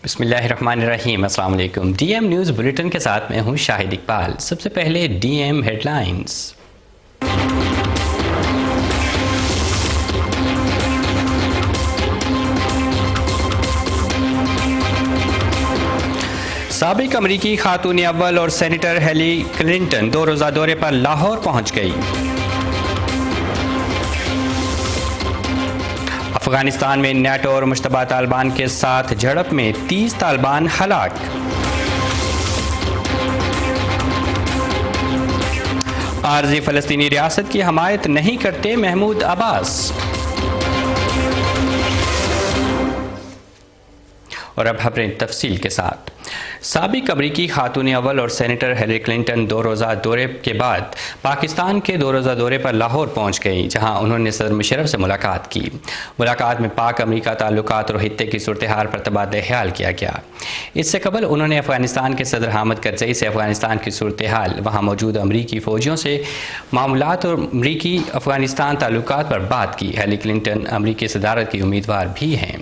بسم اللہ الرحمن الرحیم۔ السلام علیکم۔ ڈی ایم نیوز بلیٹن کے ساتھ میں ہوں شاہد اقبال۔ سب سے پہلے ڈی ایم ہیڈ لائنز۔ سابق امریکی خاتون اول اور سینیٹر ہیلی کلنٹن 2 روزہ دورے پر لاہور پہنچ گئی۔ افغانستان میں نیٹو اور مشتبہ طالبان کے ساتھ جھڑپ میں 30 طالبان ہلاک۔ عارضی فلسطینی ریاست کی حمایت نہیں کرتے محمود عباس۔ اور اب خبریں تفصیل کے ساتھ۔ سابق امریکی خاتون اول اور سینیٹر ہیلی کلنٹن 2 روزہ دورے کے بعد پاکستان کے 2 روزہ دورے پر لاہور پہنچ گئیں، جہاں انہوں نے صدر مشرف سے ملاقات کی۔ ملاقات میں پاک امریکہ تعلقات اور خطے کی صورتحال پر تبادلہ خیال کیا گیا۔ اس سے قبل انہوں نے افغانستان کے صدر حامد کرزئی سے افغانستان کی صورتحال، وہاں موجود امریکی فوجیوں سے معاملات اور امریکی افغانستان تعلقات پر بات کی۔ ہیلی کلنٹن امریکی صدارت کی امیدوار بھی ہیں۔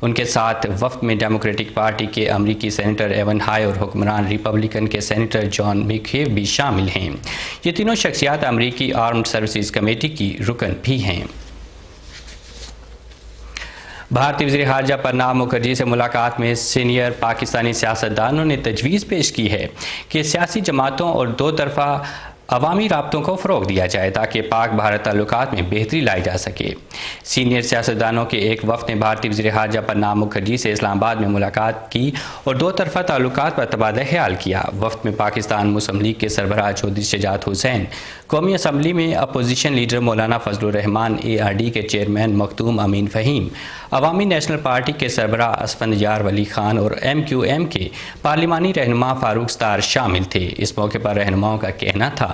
ان کے ساتھ وفد میں ڈیموکریٹک پارٹی کے امریکی سینیٹر ایون ہائی اور حکمران ریپبلکن کے سینیٹر جان میکیو بھی شامل ہیں۔ یہ تینوں شخصیات امریکی آرمڈ سروسز کمیٹی کی رکن بھی ہیں۔ بھارتی وزیر خارجہ پرناب مکھرجی سے ملاقات میں سینئر پاکستانی سیاستدانوں نے تجویز پیش کی ہے کہ سیاسی جماعتوں اور 2 طرفہ عوامی رابطوں کو فروغ دیا جائے تاکہ پاک بھارت تعلقات میں بہتری لائی جا سکے۔ سینئر سیاستدانوں کے ایک وفد نے بھارتی وزیر خارجہ پرناب مکھرجی سے اسلام آباد میں ملاقات کی اور 2 طرفہ تعلقات پر تبادلہ خیال کیا۔ وفد میں پاکستان مسلم لیگ کے سربراہ چودھری شجاعت حسین، قومی اسمبلی میں اپوزیشن لیڈر مولانا فضل الرحمان، ARD کے چیئرمین مختوم امین فہیم، عوامی نیشنل پارٹی کے سربراہ اسفندیار ولی خان اور MQM کے پارلیمانی رہنما فاروق ستار شامل تھے۔ اس موقع پر رہنماؤں کا کہنا تھا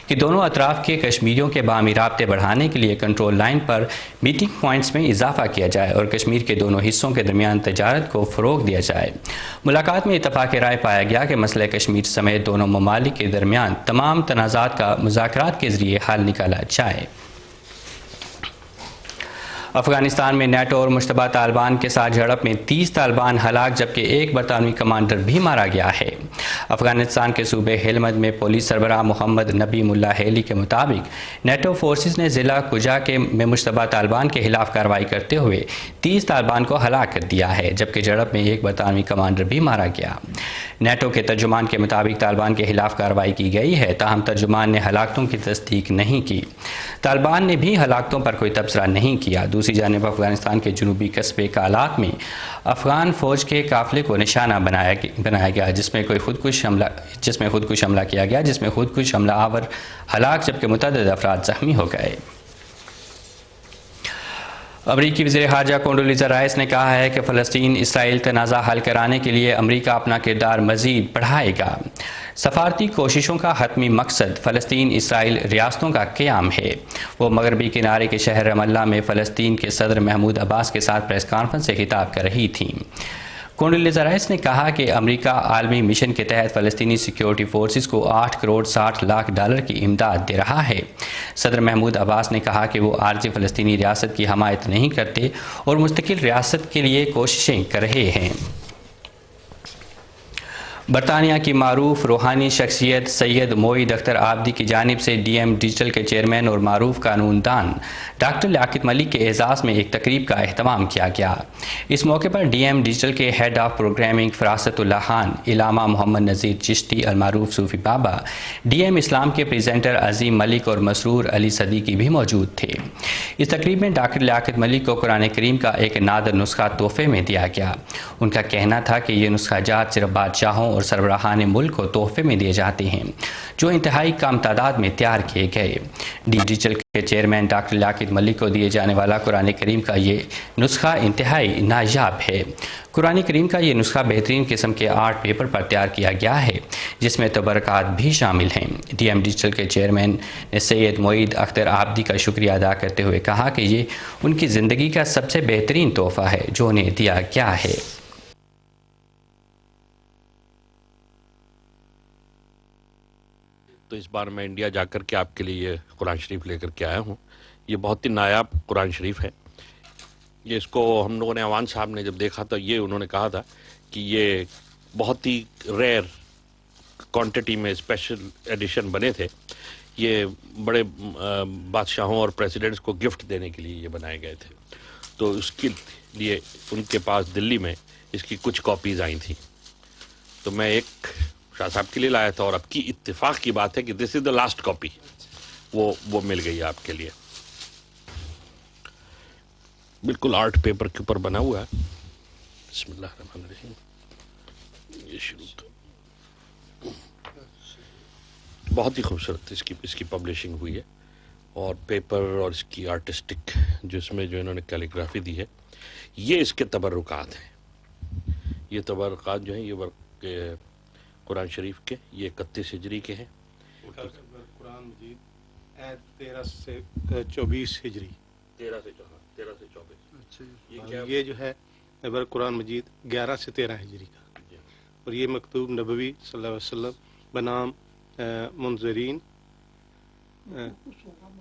کہ دونوں اطراف کے کشمیریوں کے باہمی رابطے بڑھانے کے لیے کنٹرول لائن پر میٹنگ پوائنٹس میں اضافہ کیا جائے اور کشمیر کے دونوں حصوں کے درمیان تجارت کو فروغ دیا جائے۔ ملاقات میں اتفاق رائے پایا گیا کہ مسئلہ کشمیر سمیت دونوں ممالک کے درمیان تمام تنازعات کا مذاکرات کے ذریعے حل نکالا جائے۔ افغانستان میں نیٹو اور مشتبہ طالبان کے ساتھ جھڑپ میں 30 طالبان ہلاک جبکہ 1 برطانوی کمانڈر بھی مارا گیا ہے۔ افغانستان کے صوبے ہلمند میں پولیس سربراہ محمد نبیم اللہ ہیلی کے مطابق نیٹو فورسز نے ضلع کجا میں مشتبہ طالبان کے خلاف کارروائی کرتے ہوئے 30 طالبان کو ہلاک کر دیا ہے جبکہ جھڑپ میں 1 برطانوی کمانڈر بھی مارا گیا۔ نیٹو کے ترجمان کے مطابق طالبان کے خلاف کارروائی کی گئی ہے، تاہم ترجمان نے ہلاکتوں کی تصدیق نہیں کی۔ طالبان نے بھی ہلاکتوں پر کوئی تبصرہ نہیں کیا۔ دوسری جانب افغانستان کے جنوبی قصبے کالات میں افغان فوج کے قافلے کو نشانہ بنایا گیا جس میں خودکش حملہ آور ہلاک جبکہ متعدد افراد زخمی ہو گئے۔ امریکی وزیر خارجہ کونڈولیزا رائس نے کہا ہے کہ فلسطین اسرائیل تنازع حل کرانے کے لیے امریکہ اپنا کردار مزید بڑھائے گا۔ سفارتی کوششوں کا حتمی مقصد فلسطین اسرائیل ریاستوں کا قیام ہے۔ وہ مغربی کنارے کے شہر رام اللہ میں فلسطین کے صدر محمود عباس کے ساتھ پریس کانفرنس سے خطاب کر رہی تھیں۔ کونڈولیزا رائس نے کہا کہ امریکہ عالمی مشن کے تحت فلسطینی سیکیورٹی فورسز کو $8 کروڑ 60 لاکھ کی امداد دے رہا ہے۔ صدر محمود عباس نے کہا کہ وہ عارضی فلسطینی ریاست کی حمایت نہیں کرتے اور مستقل ریاست کے لیے کوششیں کر رہے ہیں۔ برطانیہ کی معروف روحانی شخصیت سید موعید اختر آبدی کی جانب سے ڈی ایم ڈیجیٹل کے چیئرمین اور معروف قانون دان ڈاکٹر لیاقت ملک کے اعزاز میں ایک تقریب کا اہتمام کیا گیا۔ اس موقع پر ڈی ایم ڈیجیٹل کے ہیڈ آف پروگرامنگ فراست اللہ خان، علامہ محمد نذیر چشتی المعروف صوفی بابا، ڈی ایم اسلام کے پریزنٹر عظیم ملک اور مسرور علی صدیقی بھی موجود تھے۔ اس تقریب میں ڈاکٹر لیاقت ملک کو قرآن کریم کا ایک نادر نسخہ تحفے میں دیا گیا۔ ان کا کہنا تھا کہ یہ نسخہ جات صرف بادشاہوں اور سربراہان ملک کو تحفے میں دیے جاتے ہیں جو انتہائی کم تعداد میں تیار کیے گئے۔ ڈیجیٹل کے چیئرمین ڈاکٹر لیاقت ملک کو دیے جانے والا قرآن کریم کا یہ نسخہ انتہائی نایاب ہے۔ قرآن کریم کا یہ نسخہ بہترین قسم کے آرٹ پیپر پر تیار کیا گیا ہے جس میں تبرکات بھی شامل ہیں۔ ڈی ایم ڈیجیٹل کے چیئرمین نے سید موعید اختر آبدی کا شکریہ ادا کرتے ہوئے کہا کہ یہ ان کی زندگی کا سب سے بہترین تحفہ ہے جو انہیں دیا گیا ہے۔ تو اس بار میں انڈیا جا کر کے آپ کے لیے قرآن شریف لے کر کے آیا ہوں۔ یہ بہت ہی نایاب قرآن شریف ہے۔ یہ اس کو ہم لوگوں نے عوان صاحب نے جب دیکھا تو یہ انہوں نے کہا تھا کہ یہ بہت ہی ریئر کوانٹٹی میں اسپیشل ایڈیشن بنے تھے. یہ بڑے بادشاہوں اور پریزیڈنٹس کو گفٹ دینے کے لیے یہ بنائے گئے تھے. تو اس کے لیے ان کے پاس دلی میں اس کی کچھ کاپیز آئی تھیں. تو میں ایک شاہ صاحب کے لیے لایا تھا, اور اب کی اتفاق کی بات ہے کہ دس از دا لاسٹ کاپی, وہ مل گئی آپ کے لیے. بالکل آرٹ پیپر کے اوپر بنا ہوا ہے. بسم اللہ الرحمن الرحیم. یہ شروع بہت ہی خوبصورت اس کی پبلشنگ ہوئی ہے, اور پیپر اور اس کی آرٹسٹک جو اس میں جو انہوں نے کیلیگرافی دی ہے, یہ اس کے تبرکات ہیں. یہ تبرکات جو ہیں یہ ورق قرآن شریف کے, یہ 31 ہجری کے ہیں. قرآن مجید 13 سے 24 ہجری. 13 سے 24. یہ جو ہے قرآن مجید 11 سے 13 ہجری کا, اور یہ مکتوب نبوی صلی اللہ علیہ وسلم بنام منظرین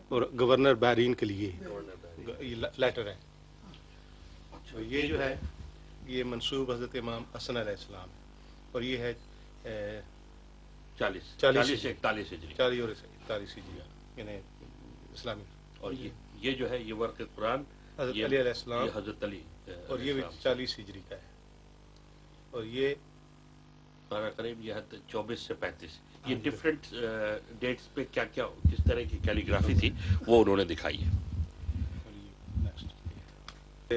اور گورنر بحرین کے لیے لیٹر ہے. اور یہ جو ہے یہ منسوب حضرت امام حسن علیہ السلام ہے, اور یہ ہے 40 سے 41 ہجری. 40 اور 41 ہجری یعنی اسلامی. اور یہ جو ہے یہ ورق قرآن حضرت علی علیہ السلام, یہ حضرت علی, اور یہ بھی 40 ہجری کا ہے. اور یہ قریب یہ 24 سے 35. یہ ڈفرینٹ ڈیٹس پہ کیا کیا کس طرح کی کیلیگرافی تھی وہ انہوں نے دکھائی ہے.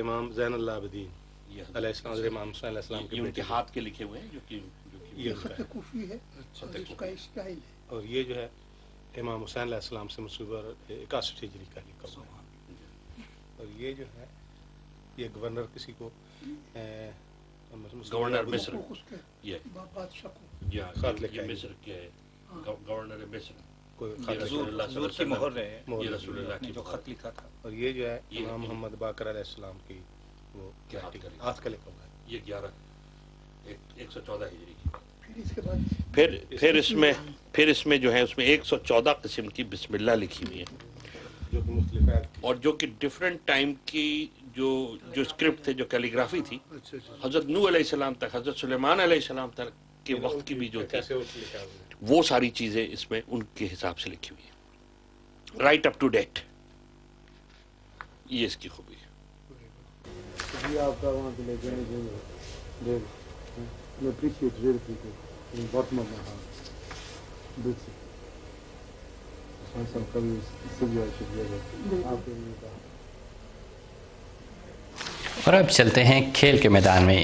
امام زین العابدین علیہ السلام, امام حسین علیہ السلام یہ ان کے ہاتھ کے لکھے ہوئے ہیں, جو کہ یہ خط کوفی ہے, اور یہ جو ہے امام حسین علیہ السلام سے منسوب 61 ہجری کا لکھا ہوا ہے. اور یہ جو ہے یہ گورنر کسی کو گورنر مصر, یہ خط لکھا ہے, مصر کے گورنر مصر, حضور کی مہر ہے, یہ رسول اللہ کی جو خط لکھا تھا. اور یہ جو ہے امام محمد باقر علیہ السلام کی وہ ہاتھ کا لکھا ہوا ہے. یہ 114 ہجری کی. اس کے بعد پھر اس میں جو ہے اس میں 114 قسم کی بسم اللہ لکھی ہوئی ہے, جو کہ مختلف اور جو کہ ڈفرینٹ ٹائم کی جو اسکرپٹ تھے, جو کیلیگرافی تھی, حضرت نوح علیہ السلام تک, حضرت سلیمان علیہ السلام تک کے وقت کی بھی جو تھی, وہ ساری چیزیں اس میں ان کے حساب سے لکھی ہوئی ہیں, رائٹ اپ ٹو ڈیٹ. یہ اس کی خوبی ہے. آپ کا وہاں سے لے کے appreciate really people in bottom of my heart. That's it. Some civilization together. After you die. اور اب چلتے ہیں کھیل کے میدان میں.